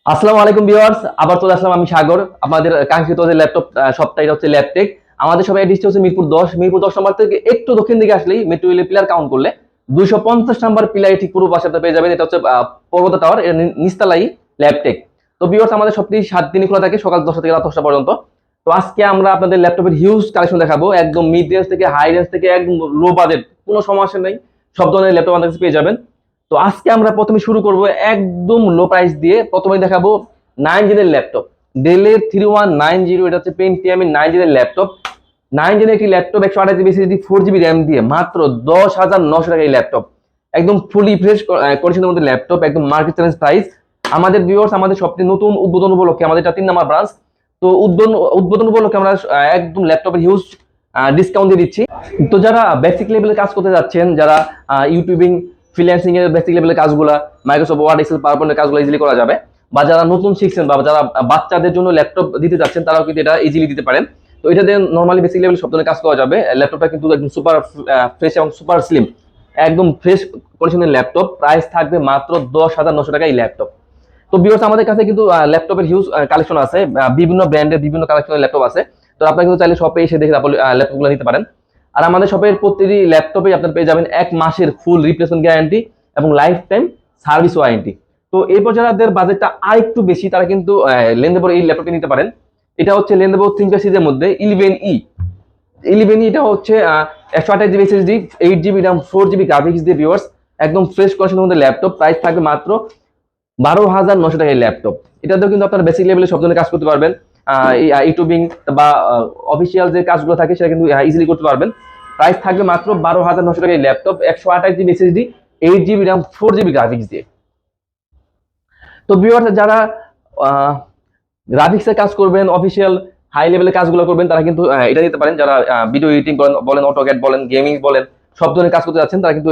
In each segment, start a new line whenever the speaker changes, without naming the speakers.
আসসালামু আলাইকুম ভিউয়ার্স, আবার চলে আসলাম আমি সাগর আপনাদের কাঙ্ক্ষিত যে ল্যাপটপ সপ্তাহে হচ্ছে ল্যাপটেক। আমাদের সবাই এডিস্টে হচ্ছে মিরপুর 10 নম্বর থেকে একটু দক্ষিণ দিকে আসলেই মেট্রো রেলের পিলার কাউন্ট করলে 250 নম্বর পিলারে ঠিক পূর্ব পাশে পেয়ে যাবেন। এটা হচ্ছে পর্বত টাওয়ার, এর নিস্তালাই ল্যাপটেক। তো ভিউয়ার্স, আমাদের সপ্তাহে 7 দিনই খোলা থাকে, সকাল 10টা থেকে রাত 10টা পর্যন্ত। তো আজকে আমরা আপনাদের ল্যাপটপের হিউজ কালেকশন দেখাবো, একদম মিড রেঞ্জ থেকে হাই রেঞ্জ থেকে একদম লো বাজেট, কোনো সমস্যা নেই, সব ধরনের ল্যাপটপ আমাদের কাছে পেয়ে যাবেন। তো আজকে আমরা প্রথমে শুরু করব একদম লো প্রাইস দিয়ে। প্রথমে দেখাবো 9 জেনের ল্যাপটপ, ডেলের 3190। এটা হচ্ছে পেন্টিয়াম এর 9 জেনের ল্যাপটপ। 9 জেনের একটি laptop 128 GB SSD 4 GB RAM দিয়ে মাত্র 10,900 টাকা এই ল্যাপটপ। একদম ফুলি ফ্রেশ কন্ডিশনের মধ্যে ল্যাপটপ, একদম মার্কেট চ্যালেঞ্জ প্রাইস। আমাদের ভিউয়ার্স, আমাদের সবচেয়ে নতুন উদ্বোধন উপলক্ষে আমাদের এটা 3 নম্বর ব্রাঞ্চ। তো উদ্বোধন উপলক্ষে আমরা একদম ল্যাপটপের হিউজ ডিসকাউন্ট দিয়ে দিচ্ছি। তো যারা বেসিক লেভেলে কাজ করতে যাচ্ছেন, যারা ইউটিউবিং, ফ্রিল্যান্সিং এর বেসিক লেভেলের কাজগুলো, মাইক্রোসফট ওয়ার্ড, এক্সেল, পাওয়ার পয়েন্টের কাজগুলো ইজিলি করা যাবে, বা যারা নতুন শিখছেন বা যারা বাচ্চাদের জন্য ল্যাপটপ দিতে যাচ্ছেন, তারাও কিন্তু এটা ইজিলি দিতে পারেন। তো এটা দিয়ে নর্মালি বেসিক লেভেল সব ধরনের কাজ করা যাবে। ল্যাপটপটা কিন্তু একদম সুপার ফ্রেশ এবং সুপার স্লিম, একদম ফ্রেশ কন্ডিশনের ল্যাপটপ। প্রাইস থাকবে মাত্র 10,900 টাকা এই ল্যাপটপ। তো ভিউয়ার্স, আমাদের কাছে কিন্তু ল্যাপটপের হিউজ কালেকশন আছে, বিভিন্ন ব্র্যান্ডের বিভিন্ন কালেকশনের ল্যাপটপ আছে। তো আপনারা কিন্তু চাইলে শপে এসে দেখে ল্যাপটপগুলো নিতে পারেন। আর আমাদের শপের প্রতিটি ল্যাপটপে আপনারা পেয়ে যাবেন 1 মাসের ফুল রিপ্লেসমেন্ট গ্যারান্টি এবং লাইফ টাইম সার্ভিস ওয়ারেন্টি। তো এরপর যাদের বাজেটটা আর একটু বেশি, তারা কিন্তু লেনোভোর এই ল্যাপটপটি নিতে পারেন। এটা হচ্ছে লেনোভো থিঙ্কপ্যাড সিরিজের মধ্যে 11E। এটা হচ্ছে 128 GB SSD, 8 GB RAM, 4 GB graphics দিয়ে ভিউয়ার্স, একদম ফ্রেশ কন্ডিশনের মধ্যে ল্যাপটপ। প্রাইস থাকবে মাত্র 12,900 টাকা এই ল্যাপটপ। এটাতেও কিন্তু আপনারা বেসিক লেভেলে সব ধরনের কাজ করতে পারবেন। ইউটিউবিং বা অফিসিয়াল যে কাজগুলো থাকে সেটা কিন্তু ইজিলি করতে পারবেন। প্রাইস থাকবে মাত্র 12,900 টাকা এই laptop, 128 GB SSD, 8 GB RAM, 4 GB graphics দিয়ে। তো ভিউয়ার্স, যারা গ্রাফিক্সের কাজ করবেন, অফিসিয়াল হাই লেভেলের কাজগুলো করবেন, তারা কিন্তু এটা দিতে পারেন। যারা ভিডিও এডিটিং বলেন, অটোক্যাড বলেন, গেমিং বলেন, সব ধরনের কাজ করতে যাচ্ছেন, তারা কিন্তু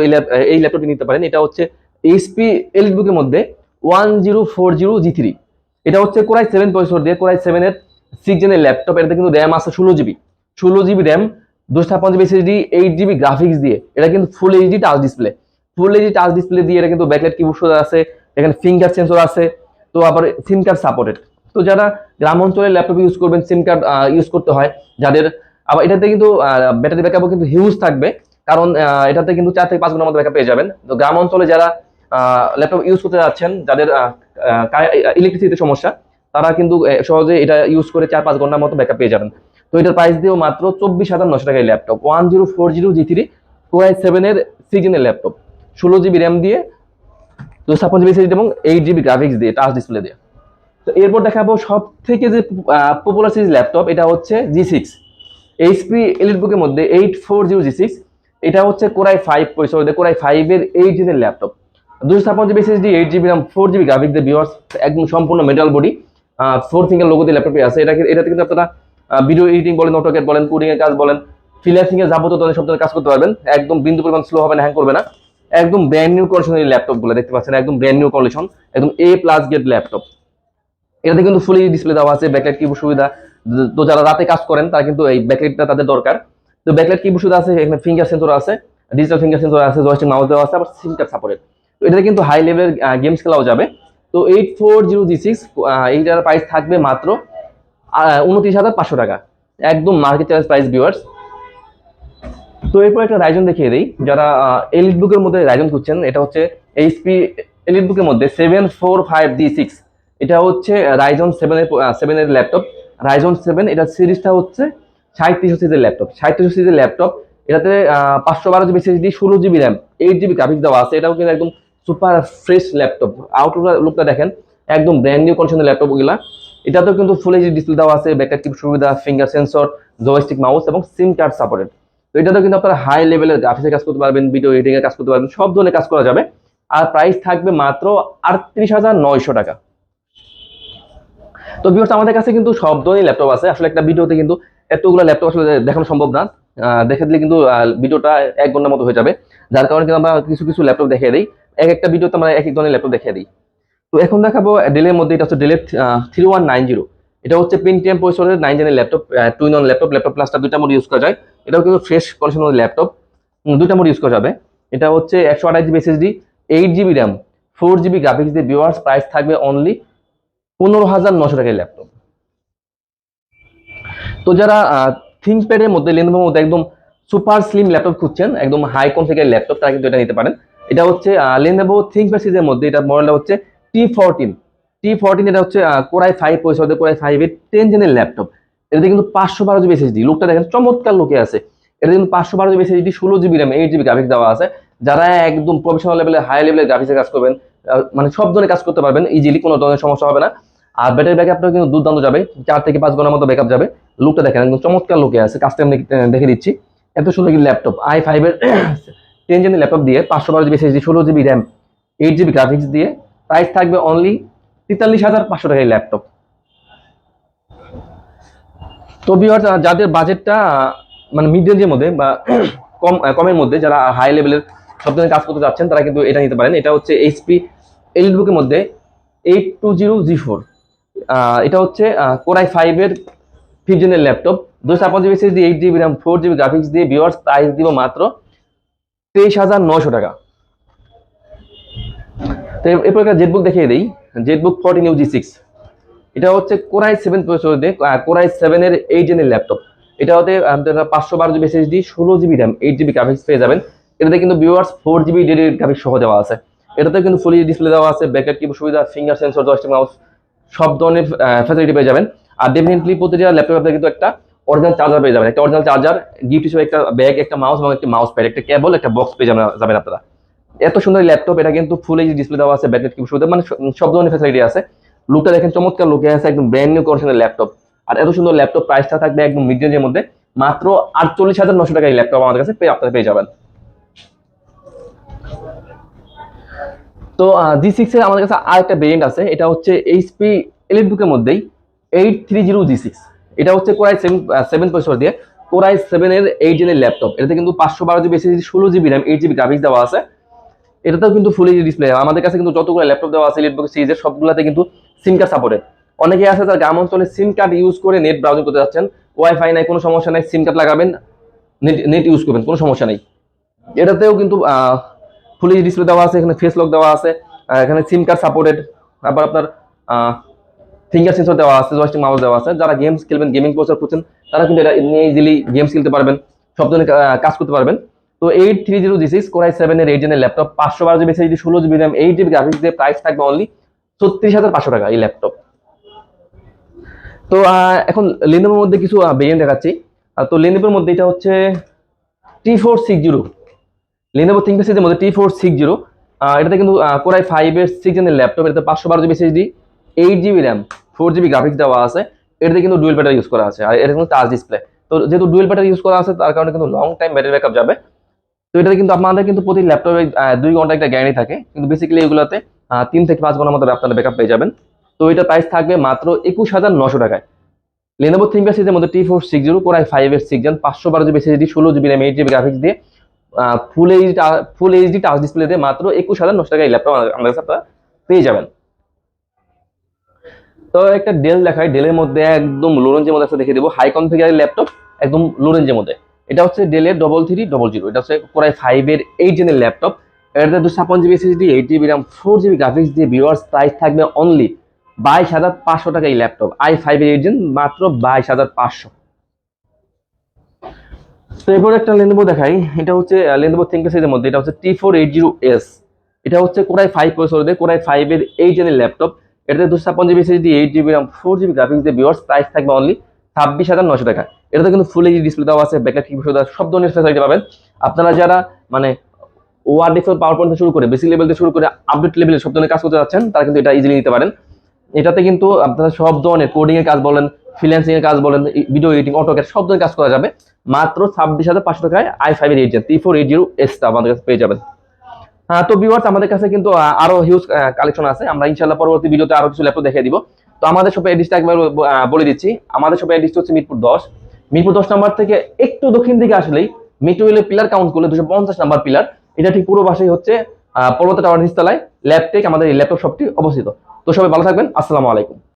এই ল্যাপটপটি নিতে পারেন। এটা হচ্ছে এইচপি এলিটবুকের মধ্যে 1040G3। এটা হচ্ছে কোরাই 7 প্রসেসর দিয়ে, কোরাই 7 এর 6 জেনের ল্যাপটপ। এটাতে কিন্তু র্যাম আছে 16 GB, 16 GB RAM, 256 GB SSD, 8 GB graphics দিয়ে। এটা কিন্তু full HD touch display, full HD touch display দিয়ে। এটা কিন্তু ব্যাকলাইট কিবোর্ড আছে, এখানে ফিঙ্গার সেন্সর আছে। তো আবার সিম কার্ড সাপোর্টেড। তো যারা গ্রাম অঞ্চলে ল্যাপটপ ইউজ করবেন, সিম কার্ড ইউজ করতে হয় যাদের, আবার এটাতে কিন্তু ব্যাটারি ব্যাকআপও কিন্তু হিউজ থাকবে, কারণ এটাতে কিন্তু 4 থেকে 5 ঘন্টার মধ্যে ব্যাকআপ পেয়ে যাবেন। তো গ্রাম অঞ্চলে যারা ল্যাপটপ ইউজ করতে যাচ্ছেন, যাদের ইলেকট্রিসিটিতে সমস্যা, তারা কিন্তু সহজে এটা ইউজ করে 4-5 ঘন্টার মতো ব্যাকআপ পেয়ে যাবেন। তো এটার প্রাইস দিয়েও মাত্র 24,900 টাকায় ল্যাপটপ, 1040G3 কোরাই 7 এর 6 জেনের ল্যাপটপ, 16 জিবি র্যাম দিয়ে, 256 জিবি এসএসডি এবং 8 জিবি গ্রাফিক্স দিয়ে, টাচ ডিসপ্লে দিয়ে। তো এরপর দেখাবো সব থেকে যে পপুলার সিরিজ ল্যাপটপ, এটা হচ্ছে G6, এইচপি এলিটবুকের মধ্যে 8400G6। এটা হচ্ছে কোরাই 5 প্রসেসর, কোরাই 5 এর 8 জেনের laptop, 256 GB SSD, 8 GB RAM, 4 GB graphics দিয়ে ভিউয়ার্স, একদম সম্পূর্ণ মেটাল বডি, 4 ফিঙ্গার লোগো দিয়ে ল্যাপটপে আছে। এটাতে কিন্তু আপনারা ভিডিও এডিটিং বলেন, অটোক্যাড বলেন, কোডিং এর কাজ বলেন, ফ্রিল্যান্সিং এর যাবতীয় ধরনের সব ধরনের কাজ করতে পারবেন। একদম বিন্দু পরিমাণ স্লো হবে না, হ্যাং করবে না। একদম ব্র্যান্ড নিউ কন্ডিশনের ল্যাপটপগুলো দেখতে পাচ্ছেন, একদম ব্র্যান্ড নিউ কন্ডিশন, একদম A+ গ্রেড ল্যাপটপ। এটাতে কিন্তু ফুলি ডিসপ্লে দেওয়া আছে, ব্যাকলাইট কিবোর্ড সুবিধা। তো যারা রাতে কাজ করেন, তারা কিন্তু এই ব্যাকলাইটটা তাদের দরকার। তো ব্যাকলাইট কিবোর্ড সুবিধা আছে, এখানে ফিঙ্গার সেন্সর আছে, ডিজিটাল ফিঙ্গার সেন্সর আছে, জয়স্টিক মাউস দেওয়া আছে, আবার সিম কার্ড সাপোর্টেড। তো এটাতে কিন্তু হাই লেভেলের গেমস খেলাও যাবে। তো 8400G6 এইটার প্রাইস থাকবে মাত্র 29,500 টাকা, একদম মার্কেট চ্যালেঞ্জ প্রাইস ভিউয়ার্স। তো এরপর একটা রাইজন দেখিয়ে দিই, যারা এলিট বুকের মধ্যে রাইজন খুঁজছেন। এটা হচ্ছে এইচপি এলিট বুকের মধ্যে 745D6। এটা হচ্ছে রাইজন 7 এর ল্যাপটপ, রাইজন 7। এটা সিরিজটা হচ্ছে 3700 সিরিজের ল্যাপটপ, 3700 সিরিজের ল্যাপটপ। এটাতে 512 GB SSD, 16 GB RAM, 8 GB graphics দেওয়া আছে। এটাও কিন্তু একদম সুপার ফ্রেশ ল্যাপটপ। আউটলুক লুকটা দেখেন, একদম ব্র্যান্ড নিউ কন্ডিশনের ল্যাপটপ ওগুলা। এটাতেও কিন্তু ফুল এইচডি ডিসপ্লে দেওয়া আছে, ব্যাকলাইট কিবোর্ড সুবিধা, ফিঙ্গার সেন্সর, জয়স্টিক মাউস এবং সিম কার্ড সাপোর্টেড। তো এটাতেও কিন্তু আপনারা হাই লেভেলের গ্রাফিক্সের কাজ করতে পারবেন, ভিডিও এডিটিং এর কাজ করতে পারবেন, সব ধরনের কাজ করা যাবে। আর প্রাইস থাকবে মাত্র 38,900 টাকা। তো ভিউয়ার্স, আমাদের কাছে কিন্তু সব ধরনের ল্যাপটপ আছে। আসলে একটা ভিডিওতে কিন্তু এতগুলো ল্যাপটপ আসলে দেখানো সম্ভব না। দেখে দিলে কিন্তু ভিডিওটা 1 ঘন্টার মতো হয়ে যাবে। যার কারণে কিন্তু আমরা কিছু কিছু ল্যাপটপ দেখিয়ে দিই, একটা ভিডিওতে আমরা এক এক ধরনের ল্যাপটপ দেখিয়ে দিই। তো এখন দেখাবো ডেলের মধ্যে, এটা হচ্ছে ডেলের 3190। এটা হচ্ছে পেন্টিয়াম প্রসেসরের 9 জেনের ল্যাপটপ, 2-in-1 ল্যাপটপ। ল্যাপটপ প্লাসটা দুইটা মোড ইউজ করা যায়। এটাও কিন্তু ফ্রেশ কন্ডিশনের ল্যাপটপ, দুইটা মোড ইউজ করা যাবে। এটা হচ্ছে 128 GB SSD, 8 GB RAM, 4 GB graphics দিয়ে ভিউয়ার্স। প্রাইস থাকবে অনলি 15,900 টাকায় ল্যাপটপ। তো যারা থিংকপ্যাডের মধ্যে লেনোভোর মধ্যে একদম সুপার স্লিম ল্যাপটপ খুঁজছেন, একদম হাই কনফিগার ল্যাপটপ, তারা কিন্তু এটা নিতে পারেন। এটা হচ্ছে লেনোভো থিংকপ্যাড সিরিজের মধ্যে এটা মডেলটা হচ্ছে টি14। এটা হচ্ছে কোরাই 5 প্রসেসর, কোরাই 5 এর 10 জেনের ল্যাপটপ। এটাতে কিন্তু 512 জিবি এসএসডি, লুকটা দেখেন চমৎকার লুকে আছে। এটা কিন্তু 512 GB SSD, 16 GB RAM, 8 GB graphics দেওয়া আছে। যারা একদম প্রফেশনাল লেভেলে হাই লেভেলের গ্রাফিক্সের কাজ করবেন, মানে সব ধরনের কাজ করতে পারবেন ইজিলি, কোনো ধরনের সমস্যা হবে না। আর ব্যাটারি ব্যাকআপটা কিন্তু দুর্দান্ত যাবে, 4 থেকে 5 ঘন্টার মতো ব্যাকআপ যাবে। লুকটা দেখেন একদম চমৎকার লুকে আছে, কাজটা আমি দেখে দিচ্ছি। এত সুন্দর কি ল্যাপটপ, i5 এর 10 জেনের ল্যাপটপ দিয়ে 512 GB SSD, 16 GB RAM, 8 GB graphics দিয়ে প্রাইস থাকবে অনলি 43,500 টাকায় ল্যাপটপ। তো ভিউয়ার্স, যাদের বাজেটটা মানে মিড রেঞ্জের মধ্যে বা কমের মধ্যে, যারা হাই লেভেলের সব ধরনের কাজ করতে যাচ্ছেন, তারা কিন্তু এটা নিতে পারেন। এটা হচ্ছে এইচপি এলিটবুকের মধ্যে 820G4। এটা হচ্ছে কোরাই 5 এর 5th জেনের laptop, 256 GB SSD, 8 GB RAM, 4 GB graphics দিয়ে ভিউয়ার্স প্রাইস দিব মাত্র 23,900 টাকা। তো এরপর একটা জেটবুক দেখিয়ে দিই, জেটবুক 14UG6। এটা হচ্ছে কোরাই 7 প্রসেসর দিয়ে কোরাই 7 এর 8 জেনের ল্যাপটপ। এটা হতে আপনারা 512 GB SSD, 16 GB RAM, 8 GB graphics পেয়ে যাবেন। এটাতে কিন্তু ভিউয়ার্স 4 জিবি ডেডিকেটেড গ্রাফিক্স সহ দেওয়া আছে। এটাতে কিন্তু ফুল এইচডি ডিসপ্লে দেওয়া আছে, ব্যাকলাইট কিবোর্ড সুবিধা, ফিঙ্গার সেন্সর, জয়স্টিক মাউস, সব ধরনের ফ্যাসিলিটি পেয়ে যাবেন। আর ডেফিনেটলি প্রতিটা ল্যাপটপে আপনারা কিন্তু একটা অরিজিনাল চার্জার পেয়ে যাবেন, একটা অরিজিনাল চার্জার, গিফট হিসেবে একটা ব্যাগ, একটা মাউস এবং একটা মাউস প্যাড, একটা কেবল, একটা বক্স পেয়ে যাবেন আপনারা। এত সুন্দর ল্যাপটপ, এটা কিন্তু ফুল এইচডি ডিসপ্লে দেওয়া আছে, ব্যাকলাইট কিবোর্ড সুবিধা, মানে সব ধরনের ফ্যাসিলিটি আছে। লুকটা দেখেন চমৎকার লুকে আছে, একদম ব্র্যান্ড নিউ কন্ডিশনের ল্যাপটপ। আর এত সুন্দর ল্যাপটপ প্রাইসটা থাকবে একদম মিড রেঞ্জের মধ্যে, মাত্র 48,900 টাকা এই ল্যাপটপ আমাদের কাছে আপনারা পেয়ে যাবেন। তো G6 এর আমাদের কাছে আরেকটা ভেরিয়েন্ট আছে, এটা হচ্ছে এইচপি এলিটবুকের মধ্যেই 830G6। এটা হচ্ছে কোরাই 7 প্রসেসর দিয়ে কোরাই 7 এর 8 জেনের ল্যাপটপ। এটাতে কিন্তু 512 GB SSD, 16 GB RAM, 8 GB graphics দেওয়া আছে। এটাতেও কিন্তু ফুল এইচডি ডিসপ্লে। আমাদের কাছে কিন্তু যতগুলো ল্যাপটপ দেওয়া আছে এলিটবুক সিরিজের, সবগুলোতে কিন্তু সিম কার্ড সাপোর্টেড। অনেকে আছে যারা গ্রাম অঞ্চলে সিম কার্ড ইউজ করে নেট ব্রাউজিং করতে যাচ্ছেন, ওয়াইফাই নাই, কোনো সমস্যা নাই, সিম কার্ড লাগাবেন, নেট ইউজ করবেন, কোনো সমস্যা নেই। এটাতেও কিন্তু ফুল এইচডি ডিসপ্লে দেওয়া আছে, এখানে ফেস লক দেওয়া আছে, এখানে সিম কার্ড সাপোর্টেড। তারপর আপনার ফিঙ্গার সেন্সর দেওয়া আছে, জয়স্টিক মাউস দেওয়া আছে। যারা গেমস খেলবেন, গেমিং প্রসেসর করছেন, তারা কিন্তু এটা নিয়ে ইজিলি গেমস খেলতে পারবেন, সব ধরনের কাজ করতে পারবেন। তো 830G6 কোরাই 7 এর 8 জেনের laptop, 512 GB SSD, 16 GB RAM, 8 GB graphics দিয়ে প্রাইস থাকবে অনলি 36,500 টাকা এই ল্যাপটপ। তো এখন লেনোভোর মধ্যে কিছু ভেরিয়েন্ট দেখাচ্ছি। তো লেনোভোর মধ্যে এটা হচ্ছে T460, লেনোভো থিংকপ্যাড সিরিজের মধ্যে T460। এটাতে কিন্তু কোরাই 5 এর 6 জেনের ল্যাপটপ। এটাতে 512 GB SSD, 8 GB RAM, 4 GB graphics দেওয়া আছে। এটাতে কিন্তু ডুয়েল ব্যাটারি ইউজ করা আছে, আর এটা কিন্তু টাচ ডিসপ্লে। তো যেহেতু ডুয়েল ব্যাটারি ইউজ করা আছে, তার কারণে কিন্তু লং টাইম ব্যাটারি ব্যাকআপ যাবে। তো এটাতে কিন্তু আপনাদের কিন্তু প্রতি ল্যাপটপে 2 ঘন্টা একটা গ্যারান্টি থাকে, কিন্তু বেসিক্যালি এগুলোতে 3 থেকে 5 ঘন্টার মতো আপনারা ব্যাকআপ পেয়ে যাবেন। তো এটা প্রাইস থাকবে মাত্র 21,900 টাকায়। লেনোভো থিংকপ্যাড সিরিজের মধ্যে T460 কোরাই 5 এর 6 gen, 512 GB SSD, 16 GB RAM, 8 GB graphics দিয়ে ফুল এইচডি টাচ ডিসপ্লে দিয়ে মাত্র 21,900 টাকায় এই ল্যাপটপ আমাদের কাছে আপনারা পেয়ে যাবেন। তো একটা ডেল দেখাই, ডেলের মধ্যে একদম লো রেঞ্জের মধ্যে একটা দেখে দেবো, হাই কনফিগারের ল্যাপটপ, একদম লো রেঞ্জের মধ্যে। এটা হচ্ছে ডেলের 3300। এটা হচ্ছে কোরাই 5 এর 8 জেনের ল্যাপটপ। এটাতে 256 GB SSD, 8 GB RAM, 4 GB graphics দিয়ে ভিউয়ার্স প্রাইস থাকবে অনলি 22,500 টাকা এই ল্যাপটপ। i5 এর 8 জেন, মাত্র 22,500। তো এরপর একটা লেনোভো দেখাই, এটা হচ্ছে লেনোভো থিংকপ্যাড সিরিজের মধ্যে, এটা হচ্ছে T480S। এটা হচ্ছে কোরাই 5 প্রসেসর দিয়ে কোরাই 5 এর 8 জেনের ল্যাপটপ। এটাতে 256 GB SSD, 8 GB RAM, 4 GB graphics দিয়ে ভিউয়ার্স প্রাইস থাকবে অনলি 26,900 টাকা। এটাতে কিন্তু ফুল এইচডি ডিসপ্লে দেওয়া আছে, ব্যাকলাইট কিবোর্ড সুবিধা, সব ধরনের ফ্যাসিলিটি পাবেন। আপনারা যারা মানে ওয়ার্ড এক্সেল পাওয়ার পয়েন্ট থেকে শুরু করে বেসিক লেভেল থেকে শুরু করে আপডেট লেভেলে সব ধরনের কাজ করতে যাচ্ছেন, তারা কিন্তু এটা ইজিলি নিতে পারেন। এটাতে কিন্তু আপনারা সব ধরনের কোডিং এর কাজ বলেন, ফ্রিল্যান্সিং এর কাজ বলেন, ভিডিও এডিটিং, অটোক্যাড, সব ধরনের কাজ করা যাবে মাত্র 26,500 টাকায়। i5 এর 8 জেন T480S আমাদের কাছে পেয়ে যাবেন। তো ভিউয়ার্স, আমাদের কাছে কিন্তু আরো হিউজ কালেকশন আছে। আমরা ইনশাআল্লাহ পরবর্তী ভিডিওতে আরো কিছু ল্যাপটপ দেখিয়ে দিব। তো আমাদের শপের অ্যাড্রেসটা একবার বলে দিচ্ছি। আমাদের শপের অ্যাড্রেসটা হচ্ছে মিরপুর 10। মিরপুর 10 নাম্বার থেকে একটু দক্ষিণ দিকে আসলেই মেট্রো রেলের পিলার কাউন্ট করলে 250 নাম্বার পিলার, এটা ঠিক পুরো পাশেই হচ্ছে পর্বত টাওয়ার নিচতলায় ল্যাবটেক আমাদের এই ল্যাপটপ শপটি অবস্থিত। তো সবাই ভালো থাকবেন, আসসালামু আলাইকুম।